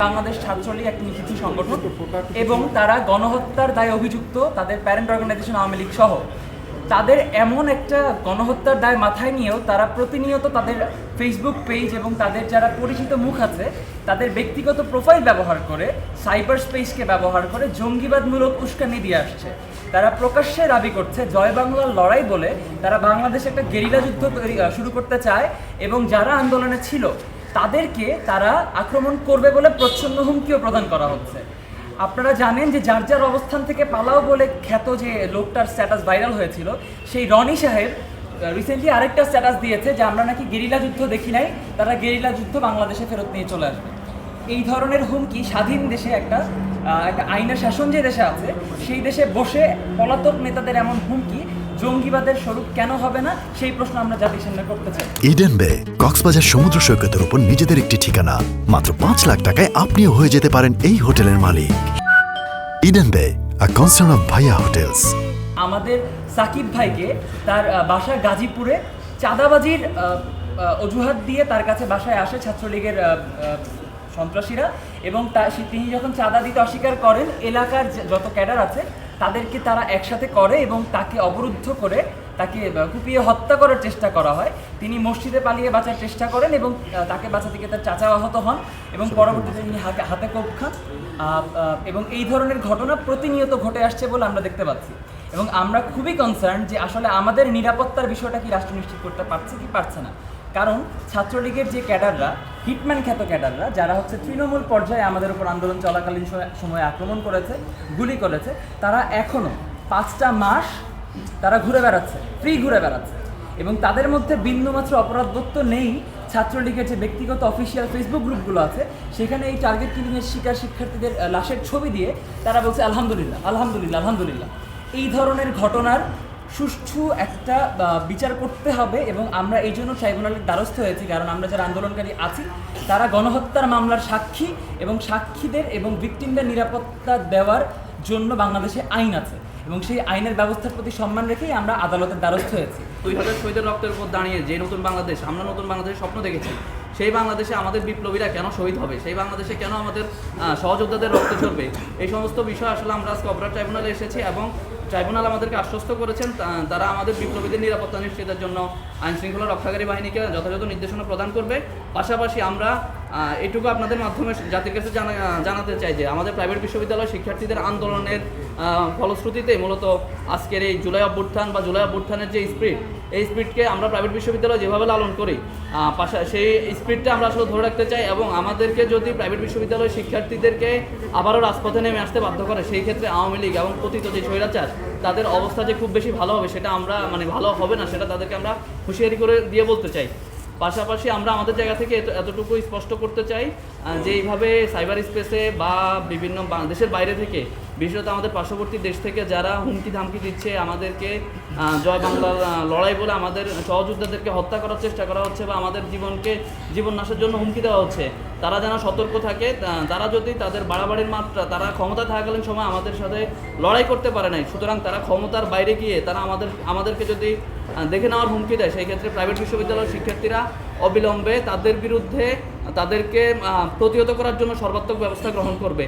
বাংলাদেশ ছাত্রলীগ একটি নিষিদ্ধ সংগঠন এবং তারা গণহত্যার দায়ে অভিযুক্ত তাদের প্যারেন্ট অর্গানাইজেশন আওয়ামী লীগ সহ তাদের এমন একটা গণহত্যার দায় মাথায় নিয়েও তারা প্রতিনিয়ত তাদের ফেসবুক পেজ এবং তাদের যারা পরিচিত মুখ আছে তাদের ব্যক্তিগত প্রোফাইল ব্যবহার করে সাইবার স্পেসকে ব্যবহার করে জঙ্গিবাদমূলক উস্কানি দিয়ে আসছে। তারা প্রকাশ্যে দাবি করছে জয় বাংলার লড়াই বলে তারা বাংলাদেশে একটা গেরিলা যুদ্ধ শুরু করতে চায় এবং যারা আন্দোলনে ছিল তাদেরকে তারা আক্রমণ করবে বলে প্রচ্ছন্ন হুমকিও প্রদান করা হচ্ছে। আপনারা জানেন যে যার যার অবস্থান থেকে পালাও বলে খ্যাত যে লোকটার স্ট্যাটাস ভাইরাল হয়েছিল, সেই রনি সাহেব রিসেন্টলি আরেকটা স্ট্যাটাস দিয়েছে যে আমরা নাকি গেরিলা যুদ্ধ দেখি নাই, তারা গেরিলা যুদ্ধ বাংলাদেশে ফেরত নিয়ে চলে আসবে। এই ধরনের হুমকি স্বাধীন দেশে একটা আইনের শাসন যে দেশে আছে সেই দেশে বসে পলাতক নেতাদের এমন হুমকি জঙ্গিবাদের স্বরূপ কেন হবে না, সেই প্রশ্ন আমরা জাতির সামনে করতে চাই। ইডেন বে কক্সবাজার সমুদ্র সৈকতের উপর নিজেদের একটি ঠিকানা। মাত্র 5 লাখ টাকায় আপনিও হয়ে যেতে পারেন এই হোটেলের মালিক। ইডেন বে, আ কনসার্ন অফ ভাইয়া হোটেলস। আমাদের সাকিব ভাইকে তার বাসা গাজীপুরে চাঁদাবাজির অজুহাত দিয়ে তার কাছে বাসায় আসে ছাত্রলীগের সন্ত্রাসীরা এবং তিনি যখন চাঁদা দিতে অস্বীকার করেন এলাকার যত ক্যাডার আছে তাদেরকে তারা একসাথে করে এবং তাকে অবরুদ্ধ করে তাকে কুপিয়ে হত্যা করার চেষ্টা করা হয়। তিনি মসজিদে পালিয়ে বাঁচার চেষ্টা করেন এবং তাকে বাঁচাতে গিয়ে তার চাচা আহত হন এবং পরবর্তীতে তিনি হাতে কোপ খান এবং এই ধরনের ঘটনা প্রতিনিয়ত ঘটে আসছে বলে আমরা দেখতে পাচ্ছি এবং আমরা খুবই কনসার্ন যে আসলে আমাদের নিরাপত্তার বিষয়টা কি রাষ্ট্র নিশ্চিত করতে পারছে কি পারছে না। কারণ ছাত্রলীগের যে ক্যাডাররা, হিটম্যান খ্যাত ক্যাডাররা যারা হচ্ছে তৃণমূল পর্যায়ে আমাদের উপর আন্দোলন চলাকালীন সময়ে আক্রমণ করেছে, গুলি করেছে, তারা এখনও 5টা মাস তারা ঘুরে বেড়াচ্ছে, ফ্রি ঘুরে বেড়াচ্ছে এবং তাদের মধ্যে বিন্দুমাত্র অপরাধবোধ তো নেই। ছাত্রলীগের যে ব্যক্তিগত অফিসিয়াল ফেসবুক গ্রুপগুলো আছে সেখানে এই টার্গেট কিলিংয়ের শিক্ষার্থীদের লাশের ছবি দিয়ে তারা বলছে আলহামদুলিল্লাহ আলহামদুলিল্লাহ আলহামদুলিল্লাহ। এই ধরনের ঘটনার সুষ্ঠু একটা বিচার করতে হবে এবং আমরা এই জন্য ট্রাইব্যুনালের দ্বারস্থ হয়েছি, কারণ আমরা যারা আন্দোলনকারী আছি তারা গণহত্যার মামলার সাক্ষী এবং সাক্ষীদের এবং ভিকটিমদের নিরাপত্তা দেওয়ার জন্য বাংলাদেশে আইন আছে এবং সেই আইনের ব্যবস্থার প্রতি সম্মান রেখেই আমরা আদালতের দ্বারস্থ হয়েছি। 2000 শহীদের রক্তের উপর দাঁড়িয়ে যে নতুন বাংলাদেশ, আমরা নতুন বাংলাদেশের স্বপ্ন দেখেছি, সেই বাংলাদেশে আমাদের বিপ্লবীরা কেন শহীদ হবে, সেই বাংলাদেশে কেন আমাদের সহযোদ্ধাদের রক্ত ঝরবে, এই সমস্ত বিষয় আসলে আমরা আজকে অপরাধ ট্রাইব্যুনালে এসেছি এবং ট্রাইব্যুনাল আমাদেরকে আশ্বস্ত করেছেন তারা আমাদের বিপ্লবীদের নিরাপত্তা নিশ্চিতের জন্য আইন শৃঙ্খলা রক্ষাকারী বাহিনীকে যথাযথ নির্দেশনা প্রদান করবে। পাশাপাশি আমরা এটুকু আপনাদের মাধ্যমে জাতির কাছে জানাতে চাই যে আমাদের প্রাইভেট বিশ্ববিদ্যালয় শিক্ষার্থীদের আন্দোলনের ফলশ্রুতিতে মূলত আজকের এই জুলাই অভ্যুত্থান বা জুলাই অভ্যুত্থানের যে স্পিরিট, এই স্পিরিটকে আমরা প্রাইভেট বিশ্ববিদ্যালয় যেভাবে লালন করি সেই স্পিরিটটা আমরা আসলে ধরে রাখতে চাই এবং আমাদেরকে যদি প্রাইভেট বিশ্ববিদ্যালয় শিক্ষার্থীদেরকে আবারও রাজপথে নেমে আসতে বাধ্য করে সেই ক্ষেত্রে আওয়ামী লীগ এবং পতিত যে স্বৈরাচার তাদের অবস্থা যে খুব বেশি ভালো হবে সেটা আমরা ভালো হবে না সেটা তাদেরকে আমরা হুঁশিয়ারি করে দিয়ে বলতে চাই। পাশাপাশি আমরা আমাদের জায়গা থেকে এতটুকু স্পষ্ট করতে চাই যে এইভাবে সাইবার স্পেসে বা বিভিন্ন দেশের বাইরে থেকে বিশেষত আমাদের পার্শ্ববর্তী দেশ থেকে যারা হুমকি ধামকি দিচ্ছে আমাদেরকে জয় বাংলার লড়াই বলে আমাদের সহযোদ্ধাদেরকে হত্যা করার চেষ্টা করা হচ্ছে বা আমাদের জীবন নাশের জন্য হুমকি দেওয়া হচ্ছে, তারা যেন সতর্ক থাকে। তারা যদি তাদের বাড়াবাড়ির মাত্রা তারা ক্ষমতা থাকাকালীন সময় আমাদের সাথে লড়াই করতে পারে নাই, সুতরাং তারা ক্ষমতার বাইরে গিয়ে তারা আমাদেরকে যদি দেখে নেওয়ার হুমকি দেয় সেই ক্ষেত্রে প্রাইভেট বিশ্ববিদ্যালয়ের শিক্ষার্থীরা অবিলম্বে তাদের বিরুদ্ধে তাদেরকে প্রতিহত করার জন্য সর্বাত্মক ব্যবস্থা গ্রহণ করবে।